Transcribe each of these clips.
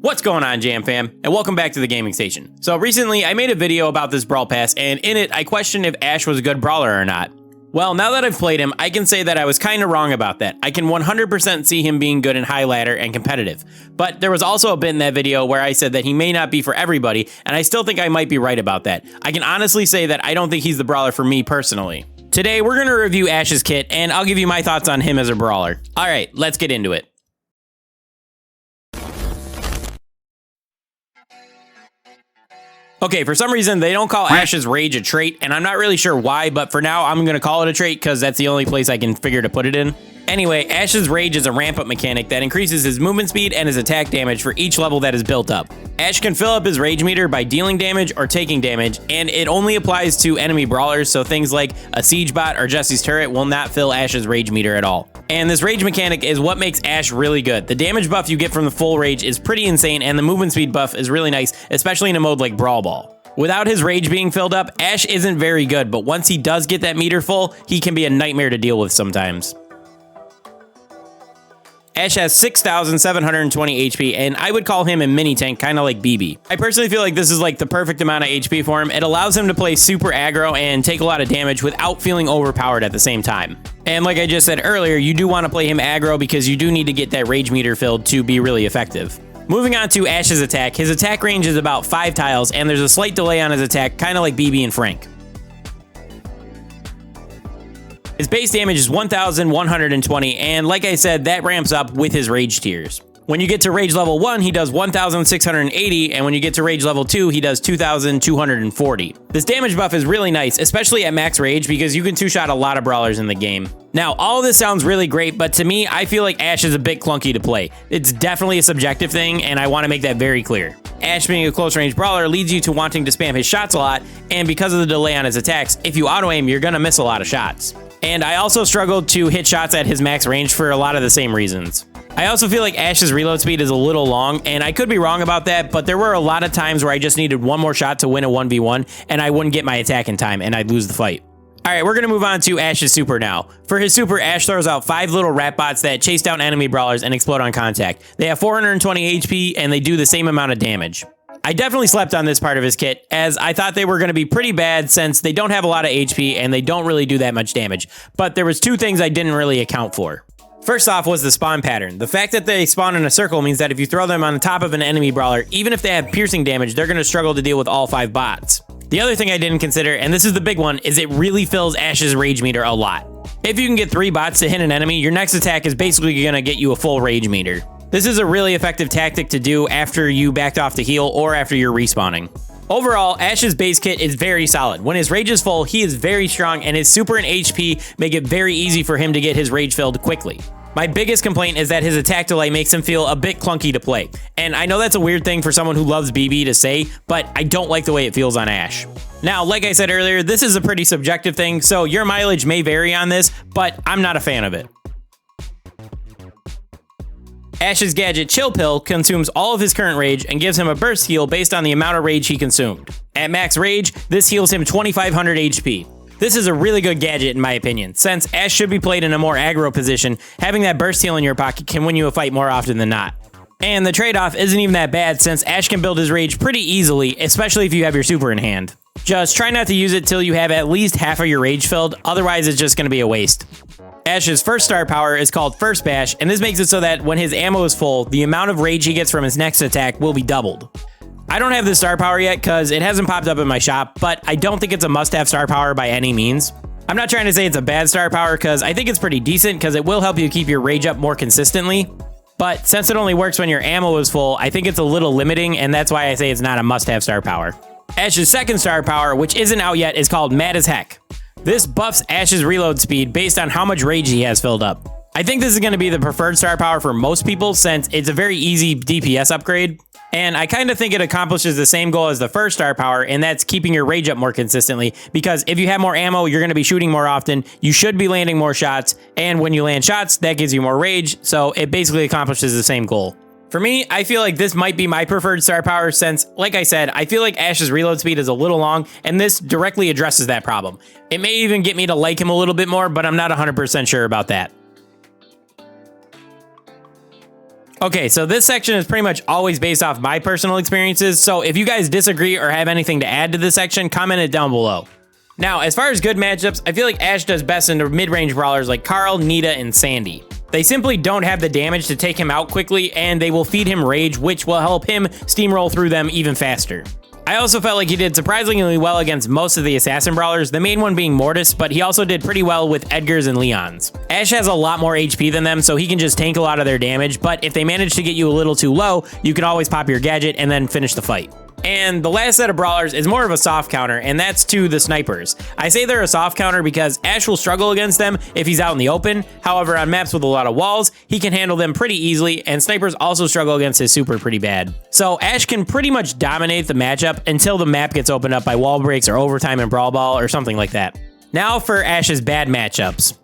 What's going on, Jam Fam, and welcome back to the gaming station. So recently I made a video about this Brawl Pass, and in it I questioned if Ash was a good brawler or not. Well, now that I've played him, I can say that I was kinda wrong about that. I can 100% see him being good in high ladder and competitive. But there was also a bit in that video where I said that he may not be for everybody, and I still think I might be right about that. I can honestly say that I don't think he's the brawler for me personally. Today we're gonna review Ash's kit, and I'll give you my thoughts on him as a brawler. Alright, let's get into it. Okay, for some reason, they don't call Ash's Rage a trait, and I'm not really sure why, but for now, I'm going to call it a trait because that's the only place I can figure to put it in. Anyway, Ash's Rage is a ramp-up mechanic that increases his movement speed and his attack damage for each level that is built up. Ash can fill up his Rage meter by dealing damage or taking damage, and it only applies to enemy brawlers, so things like a Siege Bot or Jesse's Turret will not fill Ash's Rage meter at all. And this Rage mechanic is what makes Ash really good. The damage buff you get from the full Rage is pretty insane, and the movement speed buff is really nice, especially in a mode like Brawl Ball. Without his Rage being filled up, Ash isn't very good, but once he does get that meter full, he can be a nightmare to deal with sometimes. Ash has 6,720 HP, and I would call him a mini tank, kind of like BB. I personally feel like this is like the perfect amount of HP for him. It allows him to play super aggro and take a lot of damage without feeling overpowered at the same time. And like I just said earlier, you do want to play him aggro because you do need to get that Rage meter filled to be really effective. Moving on to Ash's attack, his attack range is about 5 tiles, and there's a slight delay on his attack, kind of like BB and Frank. His base damage is 1,120, and like I said, that ramps up with his Rage tiers. When you get to Rage level 1, he does 1,680, and when you get to Rage level 2, he does 2,240. This damage buff is really nice, especially at max Rage, because you can two-shot a lot of brawlers in the game. Now, all of this sounds really great, but to me, I feel like Ash is a bit clunky to play. It's definitely a subjective thing, and I want to make that very clear. Ash being a close-range brawler leads you to wanting to spam his shots a lot, and because of the delay on his attacks, if you auto-aim, you're gonna miss a lot of shots. And I also struggled to hit shots at his max range for a lot of the same reasons. I also feel like Ash's reload speed is a little long, and I could be wrong about that, but there were a lot of times where I just needed one more shot to win a 1v1, and I wouldn't get my attack in time, and I'd lose the fight. Alright, we're gonna move on to Ash's super now. For his super, Ash throws out 5 little rat bots that chase down enemy brawlers and explode on contact. They have 420 HP, and they do the same amount of damage. I definitely slept on this part of his kit, as I thought they were going to be pretty bad since they don't have a lot of HP and they don't really do that much damage. But there was 2 things I didn't really account for. First off was the spawn pattern. The fact that they spawn in a circle means that if you throw them on the top of an enemy brawler, even if they have piercing damage, they're going to struggle to deal with all 5 bots. The other thing I didn't consider, and this is the big one, is it really fills Ash's Rage meter a lot. If you can get 3 bots to hit an enemy, your next attack is basically going to get you a full Rage meter. This is a really effective tactic to do after you backed off to heal or after you're respawning. Overall, Ash's base kit is very solid. When his Rage is full, he is very strong, and his super and HP make it very easy for him to get his Rage filled quickly. My biggest complaint is that his attack delay makes him feel a bit clunky to play. And I know that's a weird thing for someone who loves BB to say, but I don't like the way it feels on Ash. Now, like I said earlier, this is a pretty subjective thing, so your mileage may vary on this, but I'm not a fan of it. Ash's Gadget Chill Pill consumes all of his current Rage and gives him a burst heal based on the amount of Rage he consumed. At max Rage, this heals him 2,500 HP. This is a really good gadget in my opinion. Since Ash should be played in a more aggro position, having that burst heal in your pocket can win you a fight more often than not. And the trade-off isn't even that bad since Ash can build his Rage pretty easily, especially if you have your super in hand. Just try not to use it till you have at least half of your Rage filled, otherwise it's just going to be a waste. Ash's first star power is called First Bash, and this makes it so that when his ammo is full, the amount of Rage he gets from his next attack will be doubled. I don't have this star power yet because it hasn't popped up in my shop, but I don't think it's a must-have star power by any means. I'm not trying to say it's a bad star power because I think it's pretty decent because it will help you keep your Rage up more consistently. But since it only works when your ammo is full, I think it's a little limiting, and that's why I say it's not a must-have star power. Ash's second star power, which isn't out yet, is called Mad as Heck. This buffs Ash's reload speed based on how much Rage he has filled up. I think this is going to be the preferred star power for most people since it's a very easy DPS upgrade. And I kind of think it accomplishes the same goal as the first star power, and that's keeping your Rage up more consistently, because if you have more ammo, you're going to be shooting more often, you should be landing more shots, and when you land shots, that gives you more Rage, so it basically accomplishes the same goal. For me, I feel like this might be my preferred star power since, like I said, I feel like Ash's reload speed is a little long, and this directly addresses that problem. It may even get me to like him a little bit more, but I'm not 100% sure about that. Okay, so this section is pretty much always based off my personal experiences, so if you guys disagree or have anything to add to this section, comment it down below. Now, as far as good matchups, I feel like Ash does best in the mid-range brawlers like Carl, Nita, and Sandy. They simply don't have the damage to take him out quickly, and they will feed him rage, which will help him steamroll through them even faster. I also felt like he did surprisingly well against most of the assassin brawlers, the main one being Mortis, but he also did pretty well with Edgar's and Leon's. Ash has a lot more HP than them, so he can just tank a lot of their damage, but if they manage to get you a little too low, you can always pop your gadget and then finish the fight. And the last set of brawlers is more of a soft counter, and that's to the snipers. I say they're a soft counter because Ash will struggle against them if he's out in the open. However, on maps with a lot of walls, he can handle them pretty easily, and snipers also struggle against his super pretty bad. So Ash can pretty much dominate the matchup until the map gets opened up by wall breaks or overtime in Brawl Ball or something like that. Now for Ash's bad matchups.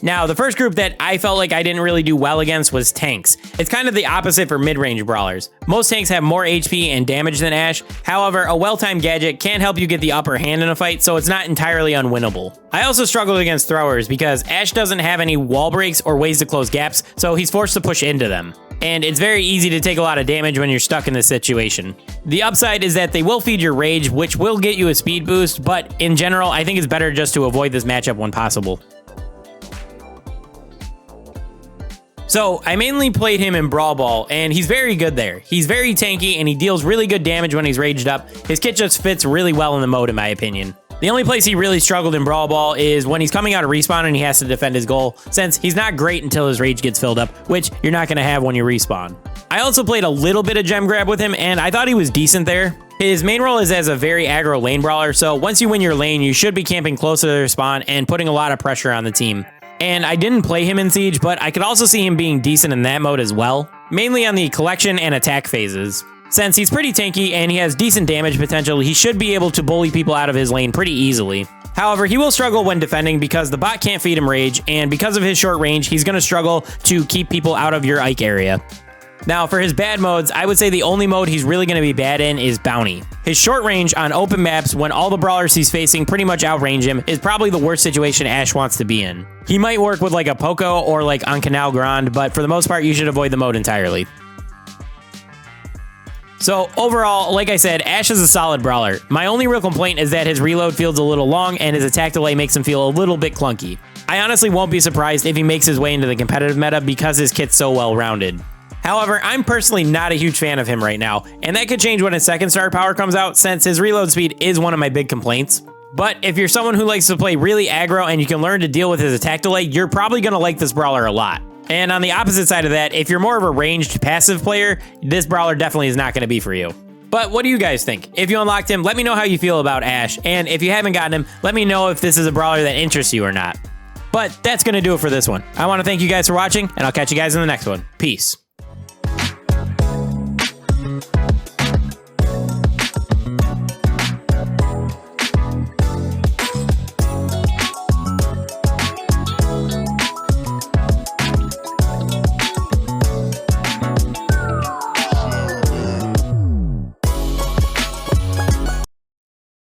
Now, the first group that I felt like I didn't really do well against was tanks. It's kind of the opposite for mid-range brawlers. Most tanks have more HP and damage than Ash. However, a well-timed gadget can help you get the upper hand in a fight, so it's not entirely unwinnable. I also struggled against throwers because Ash doesn't have any wall breaks or ways to close gaps, so he's forced to push into them. And it's very easy to take a lot of damage when you're stuck in this situation. The upside is that they will feed your rage, which will get you a speed boost, but in general, I think it's better just to avoid this matchup when possible. So, I mainly played him in Brawl Ball, and he's very good there. He's very tanky, and he deals really good damage when he's raged up. His kit just fits really well in the mode, in my opinion. The only place he really struggled in Brawl Ball is when he's coming out of respawn and he has to defend his goal, since he's not great until his rage gets filled up, which you're not going to have when you respawn. I also played a little bit of gem grab with him, and I thought he was decent there. His main role is as a very aggro lane brawler, so once you win your lane, you should be camping close to their spawn and putting a lot of pressure on the team. And I didn't play him in Siege, but I could also see him being decent in that mode as well, mainly on the collection and attack phases. Since he's pretty tanky and he has decent damage potential, he should be able to bully people out of his lane pretty easily. However, he will struggle when defending because the bot can't feed him rage, and because of his short range, he's going to struggle to keep people out of your Ike area. Now, for his bad modes, I would say the only mode he's really going to be bad in is Bounty. His short range on open maps when all the brawlers he's facing pretty much outrange him is probably the worst situation Ash wants to be in. He might work with like a Poco or like on Canal Grande, but for the most part, you should avoid the mode entirely. So overall, like I said, Ash is a solid brawler. My only real complaint is that his reload feels a little long and his attack delay makes him feel a little bit clunky. I honestly won't be surprised if he makes his way into the competitive meta because his kit's so well rounded. However, I'm personally not a huge fan of him right now, and that could change when his second star power comes out since his reload speed is one of my big complaints. But if you're someone who likes to play really aggro and you can learn to deal with his attack delay, you're probably going to like this brawler a lot. And on the opposite side of that, if you're more of a ranged passive player, this brawler definitely is not going to be for you. But what do you guys think? If you unlocked him, let me know how you feel about Ash, and if you haven't gotten him, let me know if this is a brawler that interests you or not. But that's going to do it for this one. I want to thank you guys for watching, and I'll catch you guys in the next one. Peace.